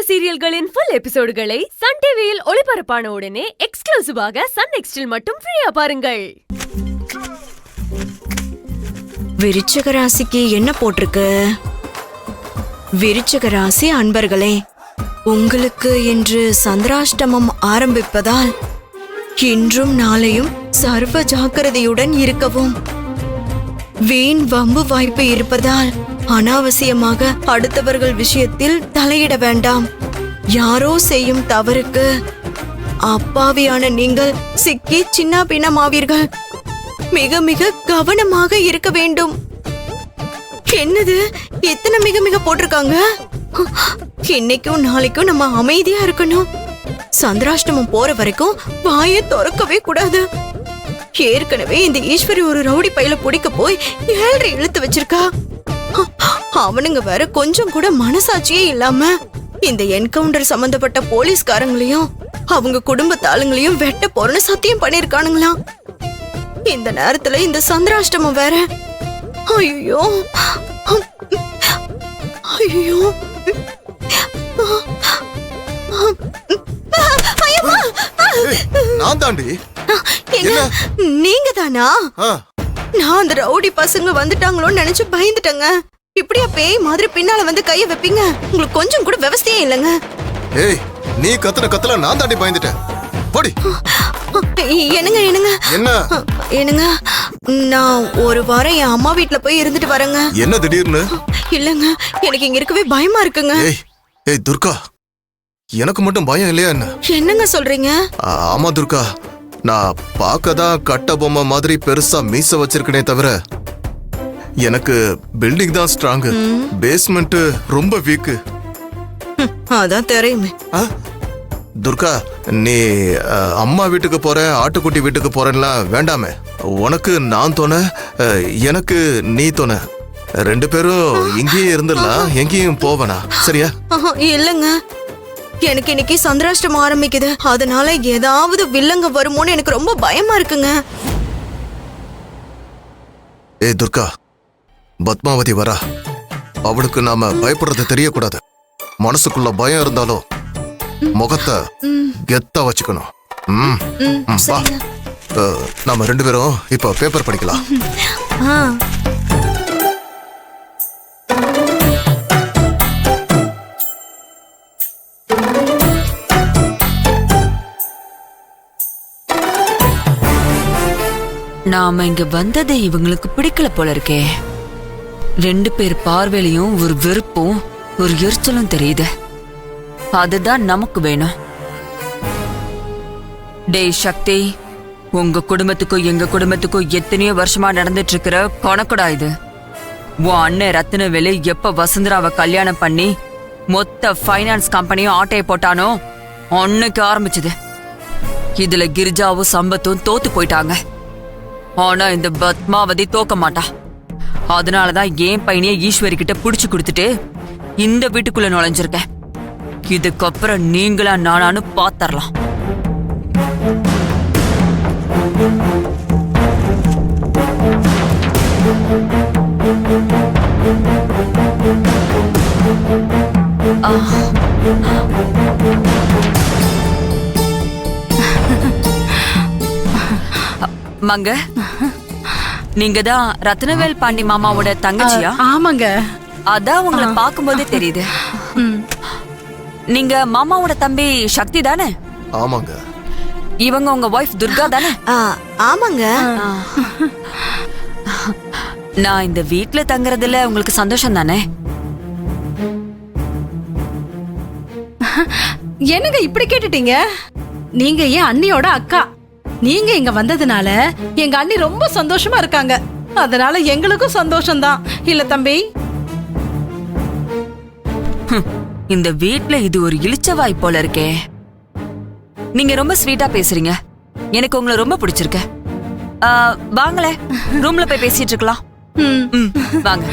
சீரியல்களின் full எபிசோடுகளை Sun டிவியில் ஒளிபரப்பான உடனே எக்ஸ்க்ளூசிவாக சன் நெக்ஸ்டில் மட்டும் ஃப்ரீயா பாருங்கள். விருச்சிக ராசிக்கு என்ன போட்டிருக்கு? விருச்சிக ராசி அன்பர்களே, உங்களுக்கு இன்று சந்திராஷ்டமம் ஆரம்பிப்பதால் இன்றும் நாளையும் சர்வ ஜாக்கிரதையுடன் இருக்கவும். வீண் வம்பு வாய்ப்பு இருப்பதால் அனாவசியமாக அடுத்தவர்கள் விஷயத்தில் தலையிட வேண்டாம். யாரோ செய்யும் தவறுக்கு அப்பாவியான நீங்கள் சிக்கி சின்ன பின்னமாவீர்கள். மிக மிக கவனமாக இருக்க வேண்டும். என்னது எத்தனை மிக மிக போட்டிருக்காங்க? இன்னைக்கும் நாளைக்கும் நம்ம அமைதியா இருக்கணும். சந்திராஷ்டமம் போற வரைக்கும் வாயை திறக்கவே கூடாது. ஏற்கனவே இந்த ஈஸ்வரி ஒரு ரவுடி பையில பிடிக்க போய் 7 இழுத்து வச்சிருக்கா. அவனுங்க வேற கொஞ்சம் கூட மனசாட்சியே இல்லாம இந்த என்கவுண்டர் சம்பந்தப்பட்ட போலீஸ்காரங்களையும் அவங்க குடும்பத்தாளுங்களையும் வெட்ட போறன்னு சத்தியம் பண்ணிருக்கானுங்களாம். இந்த நேரத்துல இந்த சந்திராஷ்டமம் வேற. ஐயோ ஐயோ, நான் தாண்டி. நீங்க தானா? நான் அந்த ரவுடி பசங்க வந்துட்டாங்களோன்னு நினைச்சு பயந்துட்டேங்க. இப்படியா பேய் மாதிரி பின்னால வந்து கைய வைப்பீங்க? உங்களுக்கு கொஞ்சம் கூட விவசாயம் இல்லைங்க. ஏய், நீ கத்தல நான் தாண்டி பயந்துட்டேன். போடி. என்னங்க என்னங்க என்ன என்னங்க, நான் ஒரு வாரம் என் அம்மா வீட்டுல போய் இருந்துட்டு வரேங்க. என்ன திடீர்னு? இல்லங்க, எனக்கு இங்க இருக்கவே பயமா இருக்குங்க. ஏய் துர்கா, எனக்கு மட்டும் பயம் இல்லையா என்ன? என்னங்க சொல்றீங்க? ஆமா துர்கா, நான் பார்க்கதான் கட்ட பொம்மை மாதிரி பெருசா மீச வச்சிருக்கனே தவிர எனக்கு பில்டிங் தான் ஸ்ட்ராங், பேஸ்மெண்ட் ரொம்ப வீக். அதான் தெரியுமே. துர்கா, நீ அம்மா வீட்டுக்கு போற, ஆட்டுக்குட்டி வீட்டுக்கு போறேன்லாம் வேண்டாமே. உனக்கு நான் தோண, எனக்கு நீ தோண, 2 பேரும் இங்கேயே இருந்துடலாம், எங்கேயும் போவனா? சரியா? இல்லங்க, எனக்கு இன்னைக்கு சந்திராஷ்டமம் ஆரம்பிக்குது. அதனால ஏதாவது வில்லங்க வருமோன்னு எனக்கு ரொம்ப பயமா இருக்குங்க. ஏய் துர்கா, பத்மாவதி வரா. அவளுக்கு நாம பயப்படுறது தெரியக்கூடாது. மனசுக்குள்ள பயம் இருந்தாலும் முகத்தை கெத்தா வச்சுக்கணும். நாம 2 பேரும் இப்ப பேப்பர் படிக்கலாம். நாம இங்க வந்தது இவங்களுக்கு பிடிக்கல போல இருக்கே. 2 பேர் பார்வையிலையும் ஒரு வெறுப்பும் ஒரு எரிச்சலும் தெரியுது. அதுதான் நமக்கு வேணும். டேய் சக்தி, உங்க குடும்பத்துக்கும் எங்க குடும்பத்துக்கும் எத்தனையோ வருஷமா நடந்துட்டு இருக்கிற கணக்குடா இது. உன் அண்ணன் ரத்தினவேலு எப்ப வசுந்தராவை கல்யாணம் பண்ணி மொத்த ஃபைனான்ஸ் கம்பெனியும் ஆட்டையை போட்டானோ அன்னைக்கு ஆரம்பிச்சது. இதுல கிரிஜாவும் சம்பத்தும் தோத்து போயிட்டாங்க. ஆனா இந்த பத்மாவதி தோக்க மாட்டா. அதனாலதான் என் பையனையே ஈஸ்வரி கிட்ட புடிச்சு கொடுத்துட்டு இந்த வீட்டுக்குள்ள நுழைஞ்சிருக்கேன். இதுக்கப்புறம் நீங்களா நானானு பாத்தரலாம். மங்க, நீங்க தான் ரத்னவேல் பாண்டி மாமாவோட தங்கச்சியா? ஆமாங்க. அதான் உங்களை பார்க்கும்போதே தெரியுது. நீங்க மாமாவோட தம்பி சக்தி தானே? ஆமாங்க. இவங்க உங்க வைஃப் துர்கா தானே? ஆமாங்க. நான் இந்த வீட்ல தங்குறதுல உங்களுக்கு சந்தோஷம் தானே? என்னங்க இப்படி கேட்டுட்டீங்க? நீங்க ஏன் அண்ணியோட அக்கா. நீங்க இங்க வந்ததுனால எங்க அண்ணி ரொம்ப சந்தோஷமா இருக்காங்க. அதனால எங்களுக்கும் சந்தோஷம்தான் இல்ல தம்பி? இந்த வீட்ல இது ஒரு இளிச்சவாய் போல இருக்கே. நீங்க ரொம்ப ஸ்வீட்டா பேசுறீங்க. எனக்கு உங்களை ரொம்ப பிடிச்சிருக்கு. வாங்களே, ரூம்ல போய் பேசிட்டு இருக்கலாம். வாங்க.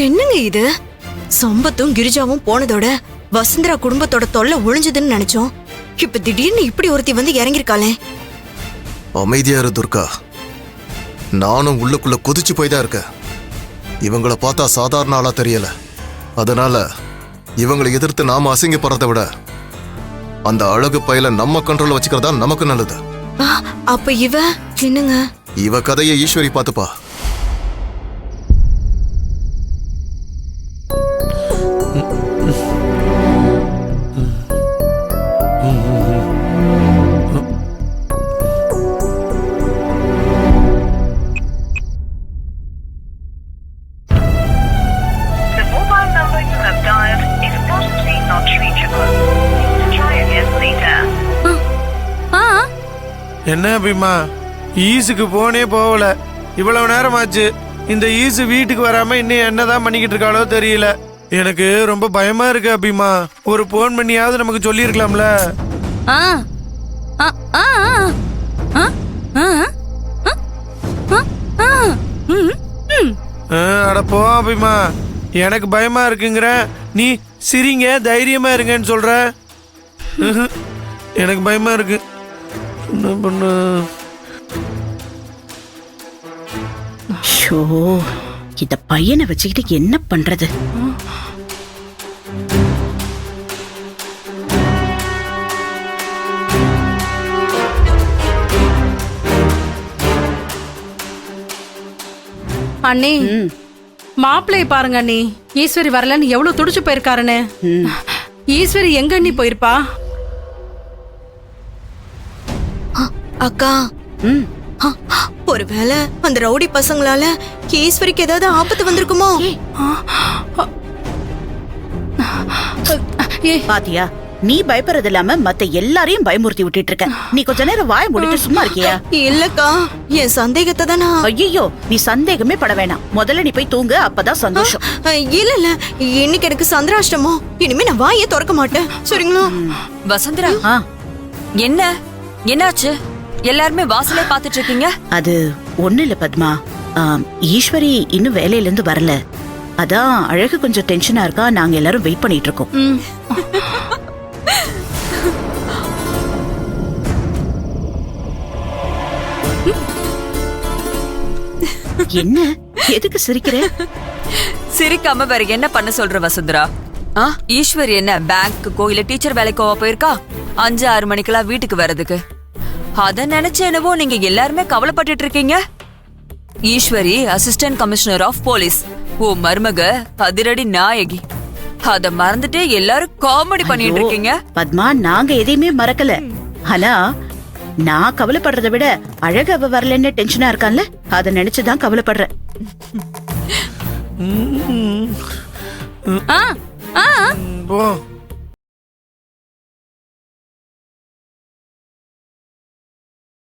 என்னங்க இது? சம்பத்தும் கிரிஜாவும் போனதோட வசுந்தரா குடும்பத்தோட தொல்லை ஒழிஞ்சதுன்னு நினைச்சோம். இப்ப திடீர்னு இப்படி ஒருத்தி வந்து இறங்கிருக்காளே. அமைதியா இரு துர்கா. நானும் உள்ளுக்குள்ள குதிச்சு போய் தான் இருக்கேன். இவங்கள பார்த்தா சாதாரண ஆளா தெரியல. அதனால இவங்களை எதிர்த்து நாம அசிங்கப்படுறதை விட அந்த அழகு பையில நம்ம கண்ட்ரோல்ல வச்சுக்கிறதா நமக்கு நல்லது. அப்ப இவ என்னங்க? இவ கதையை Eswari பார்த்துப்பா. The mobile number you have dialed is possibly not reachable. Please try again later. என்ன அபிமா, ஈஸுக்கு போனே போகல, இவ்வளவு நேரம் ஆச்சு. இந்த ஈசு வீட்டுக்கு வராம இன்னும் என்னதான் பண்ணிக்கிட்டு இருக்காளோ தெரியல. எனக்கு ரொம்ப பயமா இருக்கு அபிமா. ஒரு போன் பண்ணியாவது நமக்கு சொல்லி இருக்கலாம்ல. அட போ அபிமா, எனக்கு பயமா இருக்குங்கிற நீ சிரிங்க தைரியமா இருங்கன்னு சொல்ற. எனக்கு பயமா இருக்கு. என்ன பண்ண? ஷோ, இந்த பையனை வச்சுக்கிட்டு என்ன பண்றது? அண்ணி, மாப்பிள்ளைய பாருங்க அண்ணி. ஈஸ்வரி வரலன்னு எவ்வளவு துடிச்சு போயிருக்காருன்னு. ஈஸ்வரி எங்க அண்ணி போயிருப்பா? அக்கா, ஒருவேளை அந்த ரவுடி பசங்களால ஈஸ்வரிக்கு ஏதாவது ஆபத்து வந்திருக்குமோ? பாத்தியா, நீ பயப்படுறது இல்லாம மத்த எல்லாரையும் பயமுறுத்தி விட்டுட்டு இருக்க. நீ கொஞ்ச நேரம் வாய மூடிட்டு சும்மா இருக்கியா? இல்லக்கா, என் சந்தேகத்தை தானா. ஐயோ, நீ சந்தேகமே பட வேணாம். முதல்ல நீ போய் தூங்கு, அப்பதான் சந்தோஷம். இல்ல இல்ல, இன்னைக்கு எனக்கு சந்திராஷ்டமோ. இனிமே நான் வாயே திறக்க மாட்டேன், சரிங்களா? வசுந்தரா, ஆ, என்னாச்சு? எல்லாருமே வாசலே பாத்துட்டு இருக்கீங்க. அது ஒண்ணு இல்ல பத்மா. ஈஸ்வரி இன்னும் வேலையில இருந்து வரல. அதான் அழகு கொஞ்சம் டென்ஷனா இருக்கா. நாங்க எல்லாரும் வெயிட் பண்ணிட்டு இருக்கோம். என்ன, எதுக்கு சிரிக்கிற? சிரிக்காம வேற என்ன பண்ண சொல்ற வசுந்தரா? ஈஸ்வரி என்ன பேங்க்குக்கோ இல்ல டீச்சர் வேலைக்கோ போயிருக்கா? 5-6 மணிக்கெல்லாம் வீட்டுக்கு வர்றதுக்கு. அத நினைச்சு என்னவோ நீங்க எல்லாருமே கவலைப்பட்டுட்டு இருக்கீங்க. Eswari assistant commissioner of police, ஓ மருமக அதிரடி நாயகி. அத மறந்துட்டு எல்லாரும் காமெடி பண்ணிட்டு இருக்கீங்க. பத்மா, நாங்க எதையுமே மறக்கல. ஆனா நான் கவலைப்படுறத விட அழகு அவ வரலன்னு டென்ஷனா இருக்கான்ல, அத நினைச்சுதான் கவலைப்படுறேன். போ.